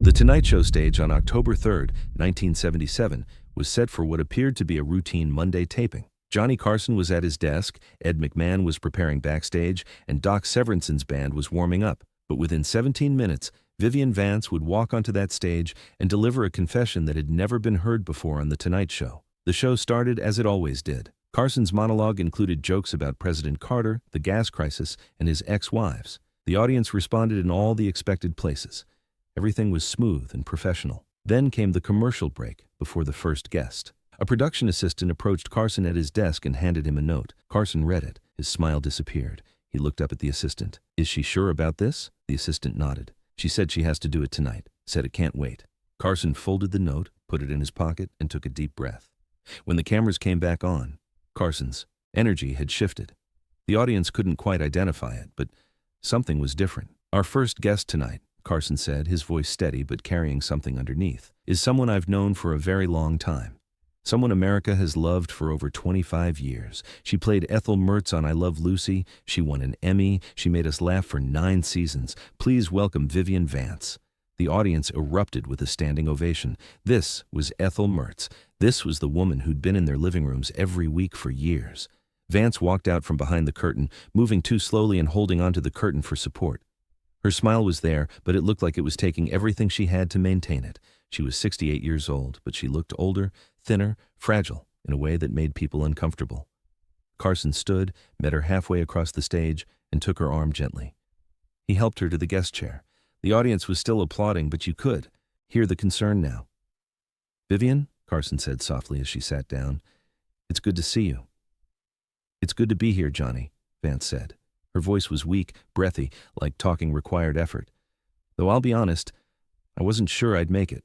The Tonight Show stage on October 3, 1977, was set for what appeared to be a routine Monday taping. Johnny Carson was at his desk, Ed McMahon was preparing backstage, and Doc Severinsen's band was warming up. But within 17 minutes, Vivian Vance would walk onto that stage and deliver a confession that had never been heard before on The Tonight Show. The show started as it always did. Carson's monologue included jokes about President Carter, the gas crisis, and his ex-wives. The audience responded in all the expected places. Everything was smooth and professional. Then came the commercial break before the first guest. A production assistant approached Carson at his desk and handed him a note. Carson read it. His smile disappeared. He looked up at the assistant. "Is she sure about this?" The assistant nodded. "She said she has to do it tonight. Said it can't wait." Carson folded the note, put it in his pocket, and took a deep breath. When the cameras came back on, Carson's energy had shifted. The audience couldn't quite identify it, but something was different. "Our first guest tonight," Carson said, his voice steady but carrying something underneath, "is someone I've known for a very long time. Someone America has loved for over 25 years. She played Ethel Mertz on I Love Lucy. She won an Emmy. She made us laugh for 9 seasons. Please welcome Vivian Vance." The audience erupted with a standing ovation. This was Ethel Mertz. This was the woman who'd been in their living rooms every week for years. Vance walked out from behind the curtain, moving too slowly and holding onto the curtain for support. Her smile was there, but it looked like it was taking everything she had to maintain it. She was 68 years old, but she looked older, thinner, fragile, in a way that made people uncomfortable. Carson stood, met her halfway across the stage, and took her arm gently. He helped her to the guest chair. The audience was still applauding, but you could hear the concern now. "Vivian," Carson said softly as she sat down, "it's good to see you." "It's good to be here, Johnny," Vance said. Her voice was weak, breathy, like talking required effort. "Though I'll be honest, I wasn't sure I'd make it."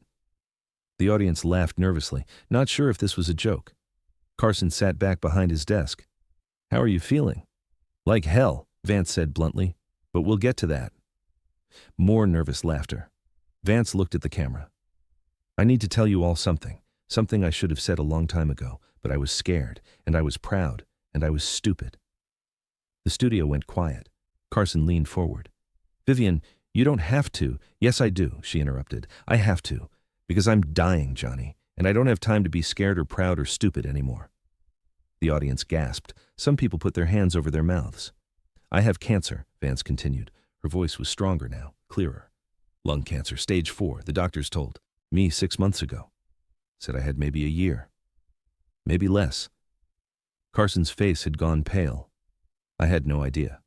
The audience laughed nervously, not sure if this was a joke. Carson sat back behind his desk. "How are you feeling?" "Like hell," Vance said bluntly, "but we'll get to that." More nervous laughter. Vance looked at the camera. "I need to tell you all something I should have said a long time ago, but I was scared, and I was proud, and I was stupid." The studio went quiet. Carson leaned forward. "Vivian, you don't have to." "Yes, I do," she interrupted. "I have to, because I'm dying, Johnny, and I don't have time to be scared or proud or stupid anymore." The audience gasped. Some people put their hands over their mouths. "I have cancer," Vance continued. Her voice was stronger now, clearer. "Lung cancer, stage 4, the doctors told me 6 months ago. Said I had maybe a year. Maybe less." Carson's face had gone pale. "I had no idea."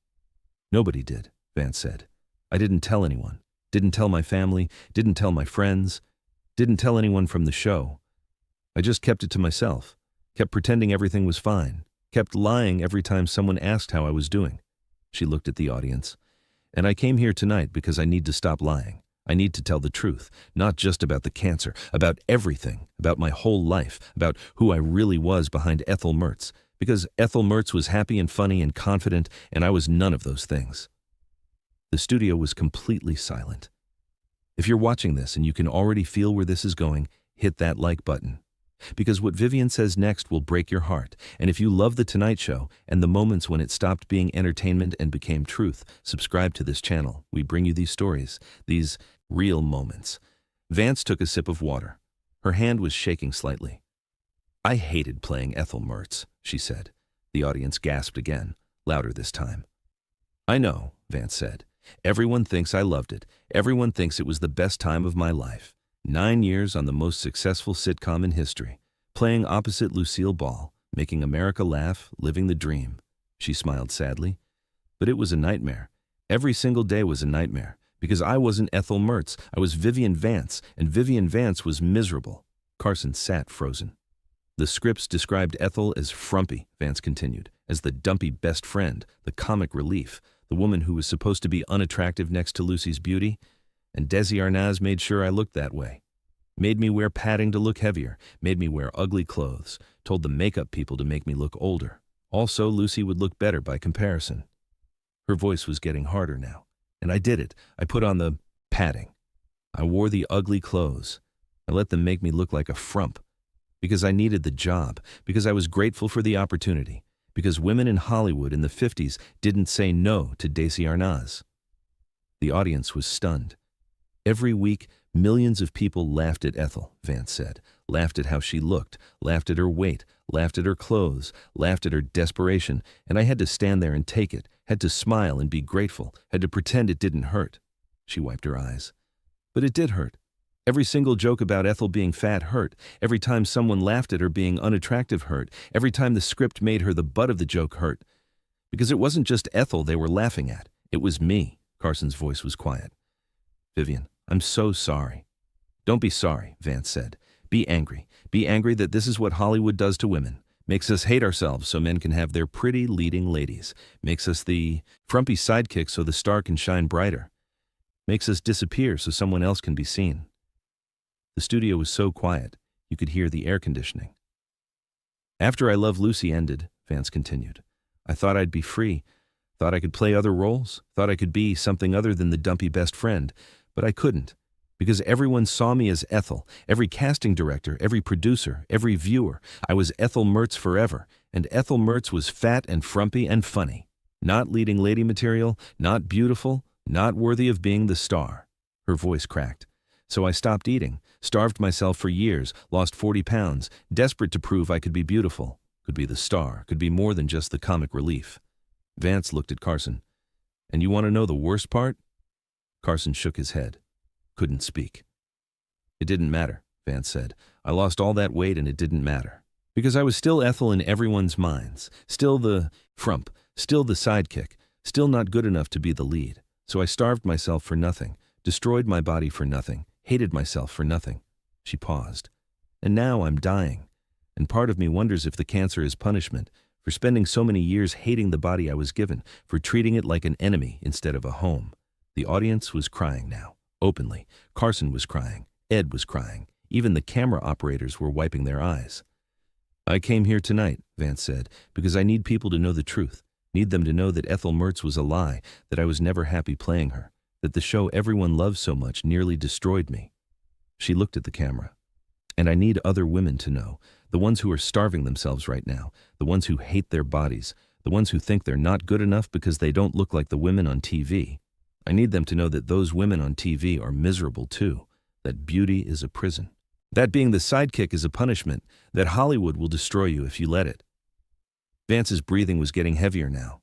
"Nobody did," Vance said. "I didn't tell anyone. Didn't tell my family. Didn't tell my friends. Didn't tell anyone from the show. I just kept it to myself. Kept pretending everything was fine. Kept lying every time someone asked how I was doing." She looked at the audience. "And I came here tonight because I need to stop lying. I need to tell the truth, not just about the cancer, about everything, about my whole life, about who I really was behind Ethel Mertz. Because Ethel Mertz was happy and funny and confident, and I was none of those things." The studio was completely silent. If you're watching this and you can already feel where this is going, hit that like button. Because what Vivian says next will break your heart. And if you love The Tonight Show and the moments when it stopped being entertainment and became truth, subscribe to this channel. We bring you these stories, these real moments. Vance took a sip of water. Her hand was shaking slightly. "I hated playing Ethel Mertz," she said. The audience gasped again, louder this time. "I know," Vance said. "Everyone thinks I loved it. Everyone thinks it was the best time of my life. 9 years on the most successful sitcom in history, playing opposite Lucille Ball, making America laugh, living the dream." She smiled sadly. "But it was a nightmare. Every single day was a nightmare, because I wasn't Ethel Mertz. I was Vivian Vance, and Vivian Vance was miserable." Carson sat frozen. "The scripts described Ethel as frumpy," Vance continued, "as the dumpy best friend, the comic relief, the woman who was supposed to be unattractive next to Lucy's beauty. And Desi Arnaz made sure I looked that way. Made me wear padding to look heavier, made me wear ugly clothes, told the makeup people to make me look older. Also, Lucy would look better by comparison." Her voice was getting harder now. "And I did it. I put on the padding. I wore the ugly clothes. I let them make me look like a frump. Because I needed the job. Because I was grateful for the opportunity. Because women in Hollywood in the 50s didn't say no to Desi Arnaz." The audience was stunned. Every week, millions of people laughed at Ethel, Vance said, laughed at how she looked, laughed at her weight, laughed at her clothes, laughed at her desperation, and I had to stand there and take it, had to smile and be grateful, had to pretend it didn't hurt. She wiped her eyes. But it did hurt. Every single joke about Ethel being fat hurt. Every time someone laughed at her being unattractive hurt. Every time the script made her the butt of the joke hurt. Because it wasn't just Ethel they were laughing at. It was me. Carson's voice was quiet. Vivian, I'm so sorry. Don't be sorry, Vance said. Be angry. Be angry that this is what Hollywood does to women. Makes us hate ourselves so men can have their pretty leading ladies. Makes us the frumpy sidekick so the star can shine brighter. Makes us disappear so someone else can be seen. The studio was so quiet, you could hear the air conditioning. After I Love Lucy ended, Vance continued, I thought I'd be free, thought I could play other roles, thought I could be something other than the dumpy best friend, but I couldn't, because everyone saw me as Ethel, every casting director, every producer, every viewer. I was Ethel Mertz forever, and Ethel Mertz was fat and frumpy and funny. Not leading lady material, not beautiful, not worthy of being the star. Her voice cracked. So I stopped eating, starved myself for years, lost 40 pounds, desperate to prove I could be beautiful, could be the star, could be more than just the comic relief. Vance looked at Carson. And you want to know the worst part? Carson shook his head. Couldn't speak. It didn't matter, Vance said. I lost all that weight and it didn't matter. Because I was still Ethel in everyone's minds, still the frump, still the sidekick, still not good enough to be the lead. So I starved myself for nothing, destroyed my body for nothing, hated myself for nothing. She paused. And now I'm dying. And part of me wonders if the cancer is punishment, for spending so many years hating the body I was given, for treating it like an enemy instead of a home. The audience was crying now, openly. Carson was crying. Ed was crying. Even the camera operators were wiping their eyes. I came here tonight, Vance said, because I need people to know the truth. Need them to know that Ethel Mertz was a lie, that I was never happy playing her, that the show everyone loves so much nearly destroyed me. She looked at the camera. And I need other women to know, the ones who are starving themselves right now, the ones who hate their bodies, the ones who think they're not good enough because they don't look like the women on TV. I need them to know that those women on TV are miserable too, that beauty is a prison. That being the sidekick is a punishment, that Hollywood will destroy you if you let it. Vance's breathing was getting heavier now.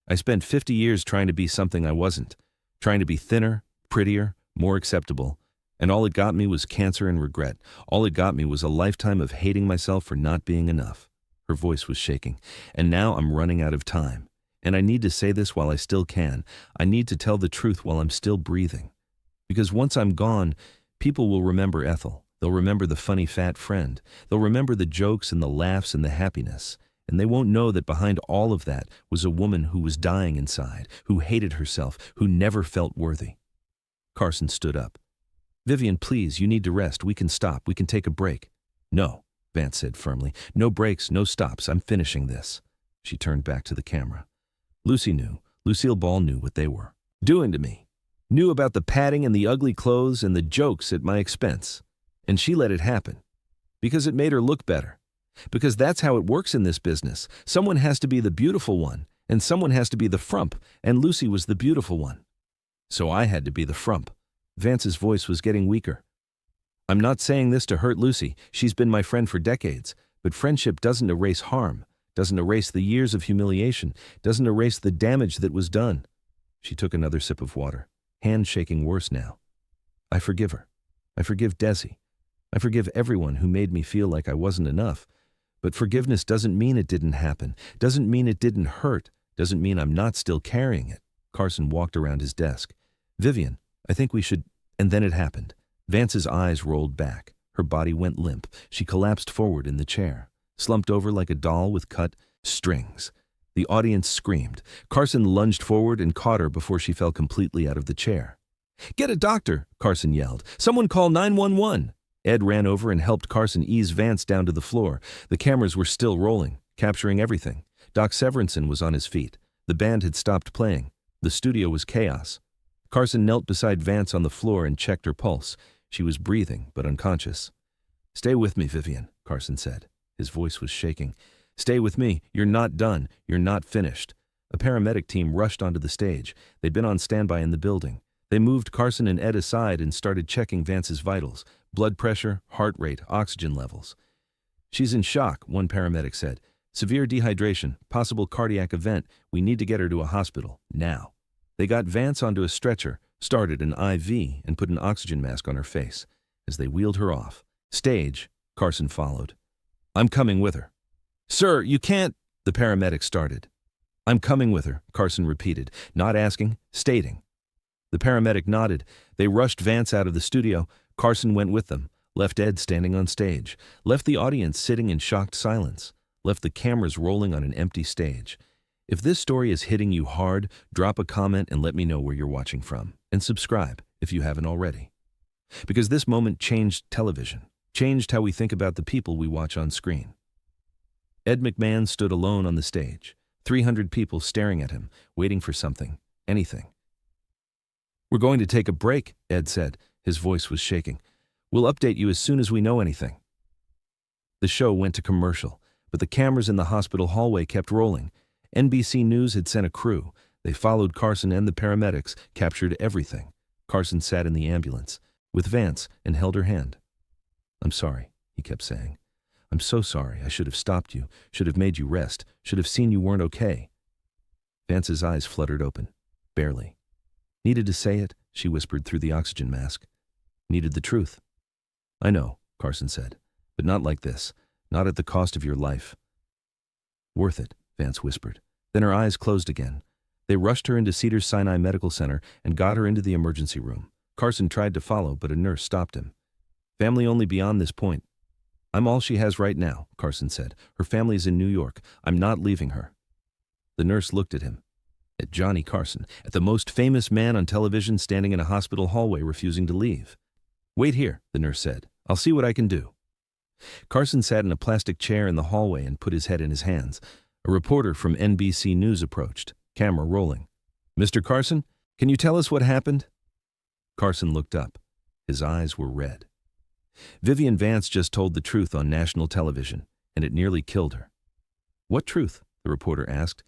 I spent 50 years trying to be something I wasn't, trying to be thinner, prettier, more acceptable, and all it got me was cancer and regret. All it got me was a lifetime of hating myself for not being enough. Her voice was shaking. And now I'm running out of time. And I need to say this while I still can. I need to tell the truth while I'm still breathing. Because once I'm gone, people will remember Ethel. They'll remember the funny fat friend. They'll remember the jokes and the laughs and the happiness. And they won't know that behind all of that was a woman who was dying inside, who hated herself, who never felt worthy. Carson stood up. Vivian, please, you need to rest. We can stop. We can take a break. No, Vance said firmly. No breaks, no stops. I'm finishing this. She turned back to the camera. Lucy knew. Lucille Ball knew what they were doing to me. Knew about the padding and the ugly clothes and the jokes at my expense. And she let it happen. Because it made her look better. Because that's how it works in this business. Someone has to be the beautiful one, and someone has to be the frump, and Lucy was the beautiful one. So I had to be the frump. Vance's voice was getting weaker. I'm not saying this to hurt Lucy. She's been my friend for decades. But friendship doesn't erase harm, doesn't erase the years of humiliation, doesn't erase the damage that was done. She took another sip of water, hand shaking worse now. I forgive her. I forgive Desi. I forgive everyone who made me feel like I wasn't enough. But forgiveness doesn't mean it didn't happen, doesn't mean it didn't hurt, doesn't mean I'm not still carrying it. Carson walked around his desk. Vivian, I think we should... And then it happened. Vance's eyes rolled back. Her body went limp. She collapsed forward in the chair, slumped over like a doll with cut strings. The audience screamed. Carson lunged forward and caught her before she fell completely out of the chair. Get a doctor, Carson yelled. Someone call 911. Ed ran over and helped Carson ease Vance down to the floor. The cameras were still rolling, capturing everything. Doc Severinsen was on his feet. The band had stopped playing. The studio was chaos. Carson knelt beside Vance on the floor and checked her pulse. She was breathing, but unconscious. Stay with me, Vivian, Carson said. His voice was shaking. Stay with me. You're not done. You're not finished. A paramedic team rushed onto the stage. They'd been on standby in the building. They moved Carson and Ed aside and started checking Vance's vitals, blood pressure, heart rate, oxygen levels. "She's in shock," one paramedic said. "Severe dehydration, possible cardiac event. We need to get her to a hospital, now." They got Vance onto a stretcher, started an IV, and put an oxygen mask on her face. As they wheeled her off stage, Carson followed. "I'm coming with her." "Sir, you can't," the paramedic started. "I'm coming with her," Carson repeated, not asking, stating. The paramedic nodded. They rushed Vance out of the studio. Carson went with them, left Ed standing on stage, left the audience sitting in shocked silence, left the cameras rolling on an empty stage. If this story is hitting you hard, drop a comment and let me know where you're watching from. And subscribe if you haven't already. Because this moment changed television, changed how we think about the people we watch on screen. Ed McMahon stood alone on the stage, 300 people staring at him, waiting for something, anything. "We're going to take a break," Ed said. His voice was shaking. "We'll update you as soon as we know anything." The show went to commercial, but the cameras in the hospital hallway kept rolling. NBC News had sent a crew. They followed Carson and the paramedics, captured everything. Carson sat in the ambulance with Vance and held her hand. "I'm sorry," he kept saying. "I'm so sorry. I should have stopped you, should have made you rest, should have seen you weren't okay." Vance's eyes fluttered open, barely. "Needed to say it," she whispered through the oxygen mask. "Needed the truth." "I know," Carson said, "but not like this, not at the cost of your life." "Worth it," Vance whispered. Then her eyes closed again. They rushed her into Cedars-Sinai Medical Center and got her into the emergency room. Carson tried to follow, but a nurse stopped him. "Family only beyond this point." "I'm all she has right now," Carson said. "Her family's in New York. I'm not leaving her." The nurse looked at him. At Johnny Carson, at the most famous man on television standing in a hospital hallway refusing to leave. "Wait here," the nurse said. "I'll see what I can do." Carson sat in a plastic chair in the hallway and put his head in his hands. A reporter from NBC News approached, camera rolling. "Mr. Carson, can you tell us what happened?" Carson looked up. His eyes were red. "Vivian Vance just told the truth on national television, and it nearly killed her." "What truth?" the reporter asked.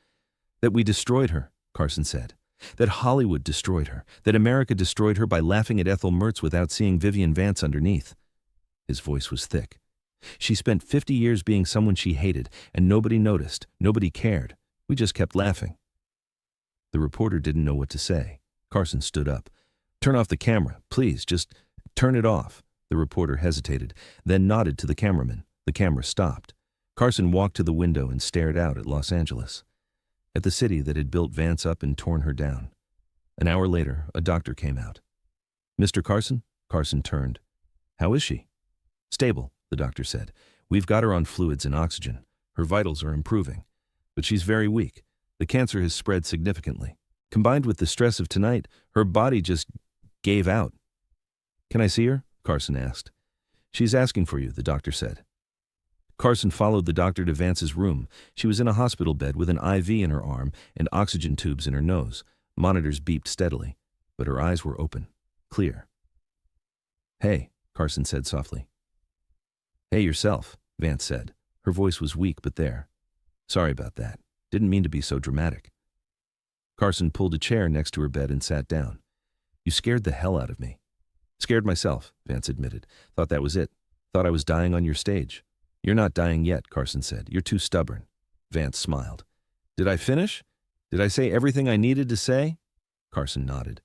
"That we destroyed her," Carson said. "That Hollywood destroyed her. That America destroyed her by laughing at Ethel Mertz without seeing Vivian Vance underneath." His voice was thick. "She spent 50 years being someone she hated, and nobody noticed, nobody cared. We just kept laughing." The reporter didn't know what to say. Carson stood up. "Turn off the camera, please, just turn it off." The reporter hesitated, then nodded to the cameraman. The camera stopped. Carson walked to the window and stared out at Los Angeles, at the city that had built Vance up and torn her down. An hour later, a doctor came out. "Mr. Carson?" Carson turned. "How is she?" "Stable," the doctor said. "We've got her on fluids and oxygen. Her vitals are improving. But she's very weak. The cancer has spread significantly. Combined with the stress of tonight, her body just gave out." "Can I see her?" Carson asked. "She's asking for you," the doctor said. Carson followed the doctor to Vance's room. She was in a hospital bed with an IV in her arm and oxygen tubes in her nose. Monitors beeped steadily, but her eyes were open, clear. "Hey," Carson said softly. "Hey yourself," Vance said. Her voice was weak but there. "Sorry about that. Didn't mean to be so dramatic." Carson pulled a chair next to her bed and sat down. "You scared the hell out of me." "Scared myself," Vance admitted. "Thought that was it. Thought I was dying on your stage." "You're not dying yet," Carson said. "You're too stubborn." Vance smiled. "Did I finish? Did I say everything I needed to say?" Carson nodded.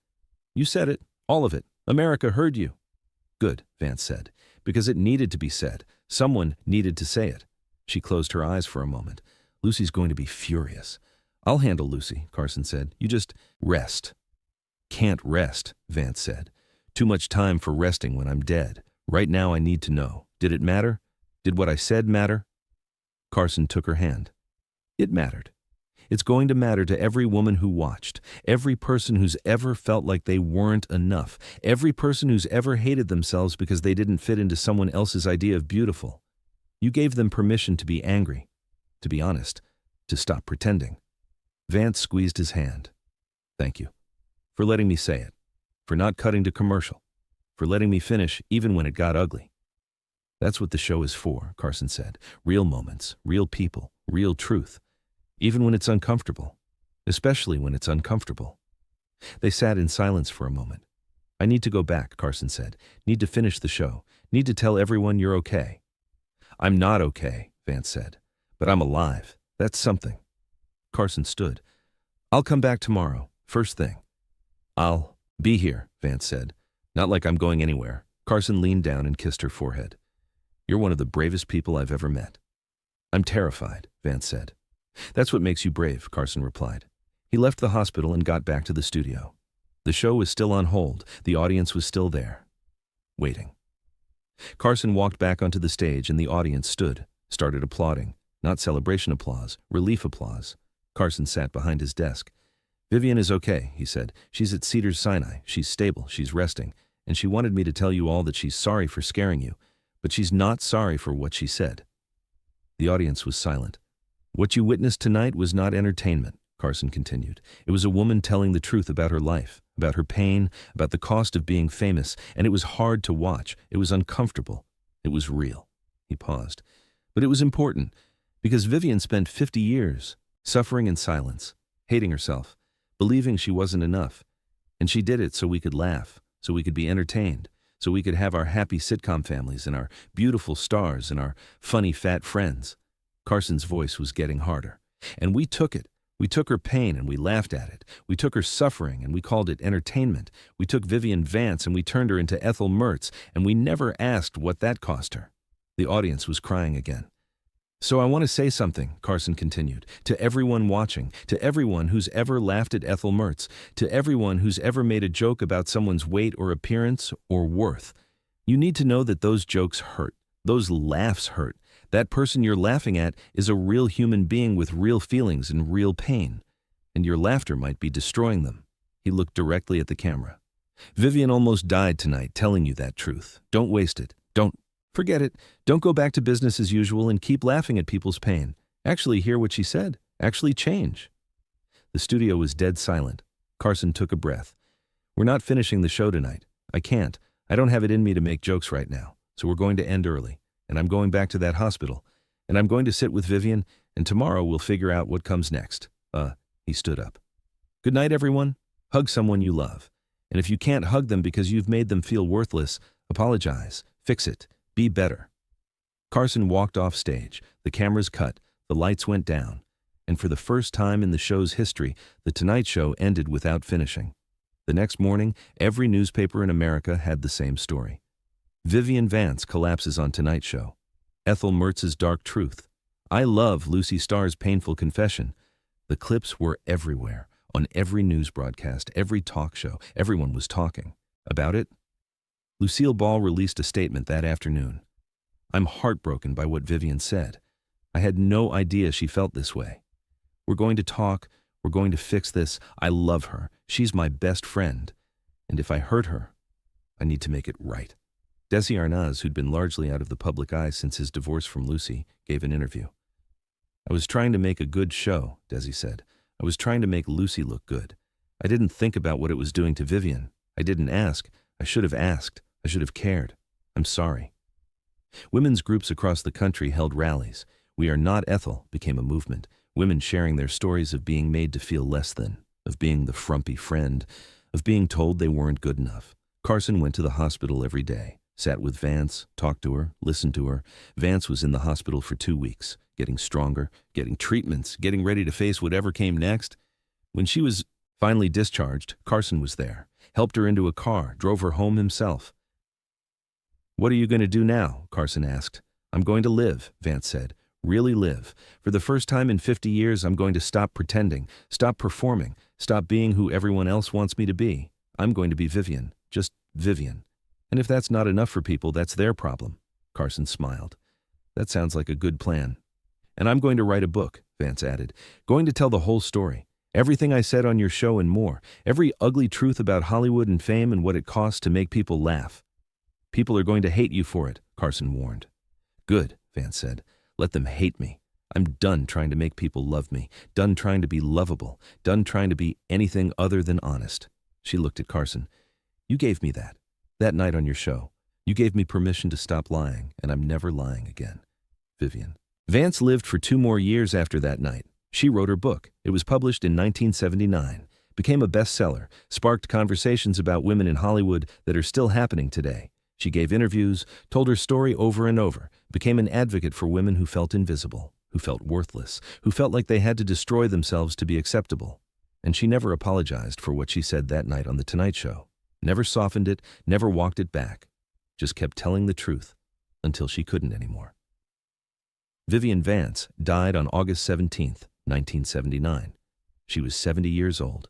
"You said it. All of it. America heard you." "Good," Vance said. "Because it needed to be said. Someone needed to say it." She closed her eyes for a moment. "Lucy's going to be furious." "I'll handle Lucy," Carson said. "You just rest." "Can't rest," Vance said. "Too much time for resting when I'm dead. Right now I need to know. Did it matter? Did what I said matter?" Carson took her hand. "It mattered. It's going to matter to every woman who watched, every person who's ever felt like they weren't enough, every person who's ever hated themselves because they didn't fit into someone else's idea of beautiful. You gave them permission to be angry, to be honest, to stop pretending." Vance squeezed his hand. "Thank you. For letting me say it. For not cutting to commercial. For letting me finish even when it got ugly." "That's what the show is for," Carson said. "Real moments, real people, real truth. Even when it's uncomfortable. Especially when it's uncomfortable." They sat in silence for a moment. I need to go back, Carson said. Need to finish the show. Need to tell everyone you're okay. I'm not okay, Vance said. But I'm alive. That's something. Carson stood. I'll come back tomorrow, first thing. I'll be here, Vance said. Not like I'm going anywhere. Carson leaned down and kissed her forehead. You're one of the bravest people I've ever met. I'm terrified, Vance said. That's what makes you brave, Carson replied. He left the hospital and got back to the studio. The show was still on hold. The audience was still there, waiting. Carson walked back onto the stage and the audience stood, started applauding. Not celebration applause, relief applause. Carson sat behind his desk. Vivian is okay, he said. She's at Cedars-Sinai. She's stable. She's resting. And she wanted me to tell you all that she's sorry for scaring you. But she's not sorry for what she said. The audience was silent. What you witnessed tonight was not entertainment, Carson continued. It was a woman telling the truth about her life, about her pain, about the cost of being famous, and it was hard to watch. It was uncomfortable. It was real. He paused. But it was important, because Vivian spent 50 years suffering in silence, hating herself, believing she wasn't enough. And she did it so we could laugh, so we could be entertained, so we could have our happy sitcom families and our beautiful stars and our funny fat friends. Carson's voice was getting harder. And we took it. We took her pain and we laughed at it. We took her suffering and we called it entertainment. We took Vivian Vance and we turned her into Ethel Mertz, and we never asked what that cost her. The audience was crying again. So I want to say something, Carson continued, to everyone watching, to everyone who's ever laughed at Ethel Mertz, to everyone who's ever made a joke about someone's weight or appearance or worth. You need to know that those jokes hurt. Those laughs hurt. That person you're laughing at is a real human being with real feelings and real pain. And your laughter might be destroying them. He looked directly at the camera. Vivian almost died tonight telling you that truth. Don't waste it. Don't forget it. Don't go back to business as usual and keep laughing at people's pain. Actually hear what she said. Actually change. The studio was dead silent. Carson took a breath. We're not finishing the show tonight. I can't. I don't have it in me to make jokes right now. So we're going to end early. And I'm going back to that hospital. And I'm going to sit with Vivian, and tomorrow we'll figure out what comes next. He stood up. Good night, everyone. Hug someone you love. And if you can't hug them because you've made them feel worthless, apologize. Fix it. Be better. Carson walked off stage. The cameras cut. The lights went down. And for the first time in the show's history, The Tonight Show ended without finishing. The next morning, every newspaper in America had the same story. Vivian Vance collapses on Tonight Show. Ethel Mertz's dark truth. I love Lucy Starr's painful confession. The clips were everywhere, on every news broadcast, every talk show. Everyone was talking. About it? Lucille Ball released a statement that afternoon. I'm heartbroken by what Vivian said. I had no idea she felt this way. We're going to talk. We're going to fix this. I love her. She's my best friend. And if I hurt her, I need to make it right. Desi Arnaz, who'd been largely out of the public eye since his divorce from Lucy, gave an interview. I was trying to make a good show, Desi said. I was trying to make Lucy look good. I didn't think about what it was doing to Vivian. I didn't ask. I should have asked. I should have cared. I'm sorry. Women's groups across the country held rallies. We Are Not Ethel became a movement. Women sharing their stories of being made to feel less than, of being the frumpy friend, of being told they weren't good enough. Carson went to the hospital every day. Sat with Vance, talked to her, listened to her. Vance was in the hospital for 2 weeks, getting stronger, getting treatments, getting ready to face whatever came next. When she was finally discharged, Carson was there, helped her into a car, drove her home himself. What are you going to do now? Carson asked. I'm going to live, Vance said. Really live. For the first time in 50 years, I'm going to stop pretending, stop performing, stop being who everyone else wants me to be. I'm going to be Vivian, just Vivian. And if that's not enough for people, that's their problem. Carson smiled. That sounds like a good plan. And I'm going to write a book, Vance added. Going to tell the whole story. Everything I said on your show and more. Every ugly truth about Hollywood and fame and what it costs to make people laugh. People are going to hate you for it, Carson warned. Good, Vance said. Let them hate me. I'm done trying to make people love me. Done trying to be lovable. Done trying to be anything other than honest. She looked at Carson. You gave me that. That night on your show. You gave me permission to stop lying, and I'm never lying again. Vivian. Vance lived for 2 more years after that night. She wrote her book. It was published in 1979. Became a bestseller, sparked conversations about women in Hollywood that are still happening today. She gave interviews, told her story over and over, became an advocate for women who felt invisible, who felt worthless, who felt like they had to destroy themselves to be acceptable. And she never apologized for what she said that night on The Tonight Show. Never softened it, never walked it back. Just kept telling the truth until she couldn't anymore. Vivian Vance died on August 17, 1979. She was 70 years old.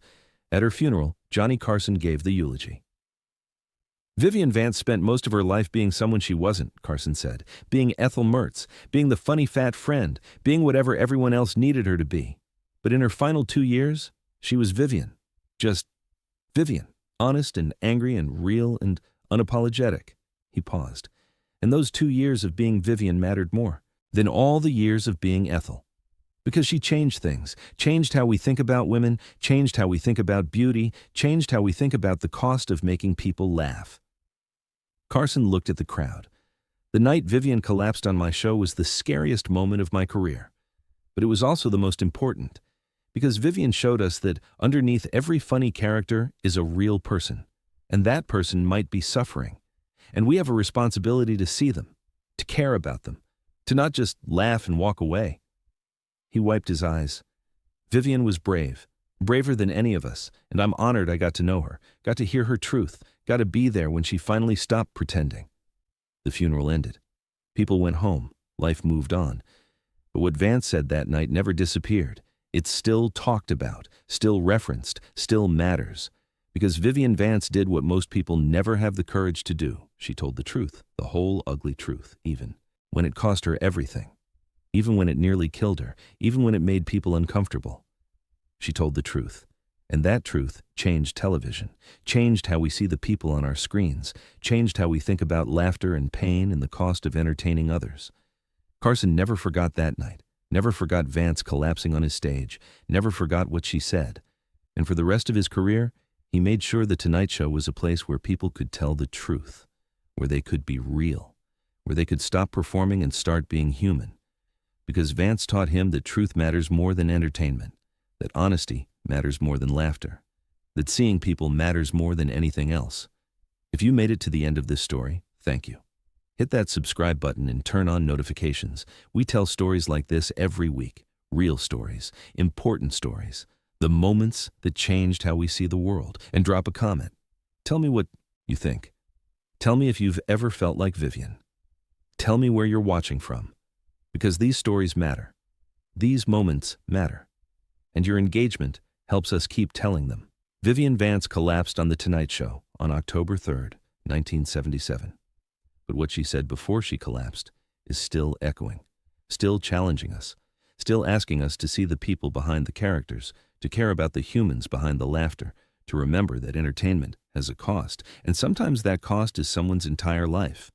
At her funeral, Johnny Carson gave the eulogy. Vivian Vance spent most of her life being someone she wasn't, Carson said, being Ethel Mertz, being the funny fat friend, being whatever everyone else needed her to be. But in her final 2 years, she was Vivian. Just Vivian, honest and angry and real and unapologetic. He paused. And those 2 years of being Vivian mattered more than all the years of being Ethel. Because she changed things, changed how we think about women, changed how we think about beauty, changed how we think about the cost of making people laugh. Carson looked at the crowd. The night Vivian collapsed on my show was the scariest moment of my career. But it was also the most important, because Vivian showed us that underneath every funny character is a real person, and that person might be suffering. And we have a responsibility to see them, to care about them, to not just laugh and walk away. He wiped his eyes. Vivian was brave, braver than any of us, and I'm honored I got to know her, got to hear her truth, got to be there when she finally stopped pretending. The funeral ended. People went home. Life moved on. But what Vance said that night never disappeared. It's still talked about, still referenced, still matters. Because Vivian Vance did what most people never have the courage to do. She told the truth, the whole ugly truth, even when it cost her everything. Even when it nearly killed her, even when it made people uncomfortable. She told the truth. And that truth changed television, changed how we see the people on our screens, changed how we think about laughter and pain and the cost of entertaining others. Carson never forgot that night, never forgot Vance collapsing on his stage, never forgot what she said. And for the rest of his career, he made sure The Tonight Show was a place where people could tell the truth, where they could be real, where they could stop performing and start being human. Because Vance taught him that truth matters more than entertainment, that honesty matters more than laughter, that seeing people matters more than anything else. If you made it to the end of this story, thank you. Hit that subscribe button and turn on notifications. We tell stories like this every week. Real stories, important stories, the moments that changed how we see the world. And drop a comment. Tell me what you think. Tell me if you've ever felt like Vivian. Tell me where you're watching from. Because these stories matter. These moments matter. And your engagement helps us keep telling them. Vivian Vance collapsed on The Tonight Show on October 3rd, 1977. But what she said before she collapsed is still echoing, still challenging us, still asking us to see the people behind the characters, to care about the humans behind the laughter, to remember that entertainment has a cost, and sometimes that cost is someone's entire life.